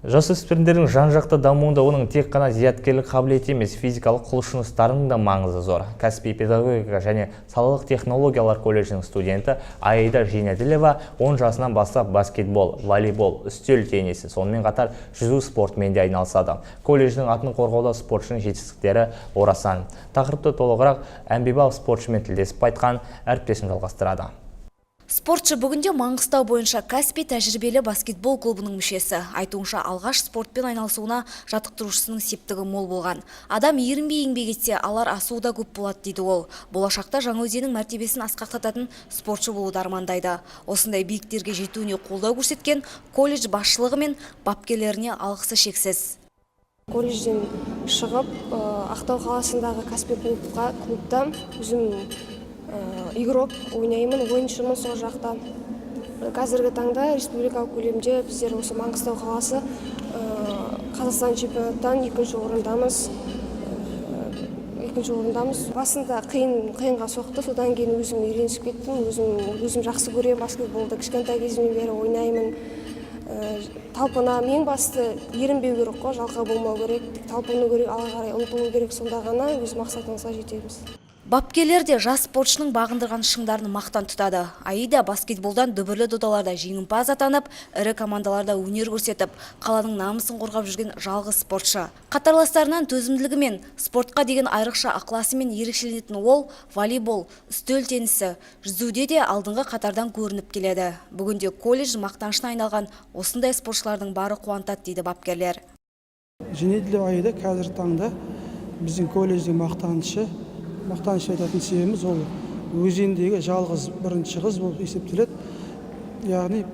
Жасөспірімдердің жан-жақты дамуында оның тек қана зияткерлік қабілеті емес, физикалық құлшыныстарының да маңызы зор. Кәсіби педагогика және салалық технологиялар колледжінің студенті Аида Жинәділова 10 жасынан бастап баскетбол, волейбол, үстел теннисі, сонымен қатар жүзу спортымен де айналысады. Колледждің атын қорғауда спортшының жетістіктері орасан. Тақырыпты толығырақ Әмбебап спортшымен тілдесіп қайтқан әріптесім жалғастырады. Спортшы бүгінде Маңғыстау бойынша кәсіби тәжірибелі баскетбол клубының мүшесі. Айтуынша алғаш спортпен айналысуына жаттықтырушысының септігі мол болған. Адам ерінбей еңбек етсе, алар асуы да көп болады дейді ол. Болашақта Жаңаөзеннің мәртебесін асқақтататын спортшы болуды армандайды. Осындай биіктерге жетуіне қолдау көрсеткен колледж басшылығы мен бапкерлеріне алғысы шексіз. Колледжден шығып, Ақтау қаласындағы кәсіби клубта өзім игрок ойнаймын, ойыншымын сол жақта. Қазіргі таңда республикалық көлемде біздер осы Маңғыстау қаласы Қазақстан чемпионаттан екінші орындамыз. Басында қиынға соқты, содан кейін өзім үйренісіп кеттім, өзім жақсы көремін баскетболды, кішкентай кезімнен бері ойнаймын. Талпынамын, ең басты ерінбеу керек қой, жалқау болмау керек, талпыну керек, алға қарай ұмтылу керек, сонда ғана өз мақсатымызға жетеміз. Бапкерлер де жас спортшының бағындырған шыңдарын мақтан тұтады. Аида баскетболдан дүбірлі додаларда жеңімпаз атанып, ірі командаларда өнер көрсетіп, қаланың намысын қорғап жүрген жалғыз спортшы. Қатарластарынан төзімділігімен, спортқа деген айрықша ықыласымен ерекшеленетін ол волейбол, үстел теннисі, жүзуде де алдыңғы қатардан көрініп келеді. Бүгінде колледж мақтанышына айналған осындай спортшылардың бары қуантады дейді бапкерлер. Жинәділова Аида қазіргі таңда біздің колледждің мақтаныш айтатын себебіміз ол өзендегі жалғыз бірінші қыз болып есептеледі. Яғни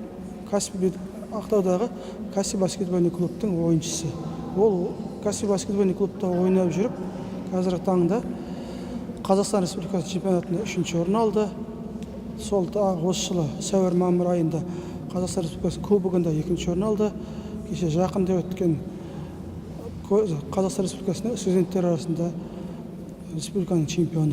Ақтаудағы кәсіби баскетбольный клубтың ойыншысы. Ол кәсіби баскетбольный клубта ойнап жүріп, қазіргі таңда Қазақстан Республикасы чемпионатында 3-ші орын алды. Сол осы жылы сәуір-мамыр айында Қазақстан Республикасы кубогында 2-ші орын алды. Кеше жақында өткен Қазақстан Республикасының студенттер арасында республиканың чемпионы.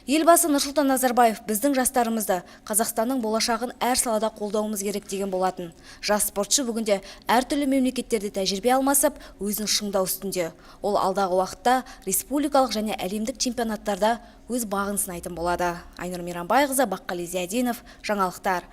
Елбасы Нұрсұлтан Назарбаев біздің жастарымызды, Қазақстанның болашағын әр салада қолдауымыз керек деген болатын. Жас спортшы бүгінде әртүрлі мемлекеттерде тәжірибе алмасып, өзін шыңдау үстінде. Ол алдағы уақытта республикалық және әлемдік чемпионаттарда өз бағын сынайтын болады. Айнұр Мейрамбайқызы, Баққали Зиядинов, жаңалықтар.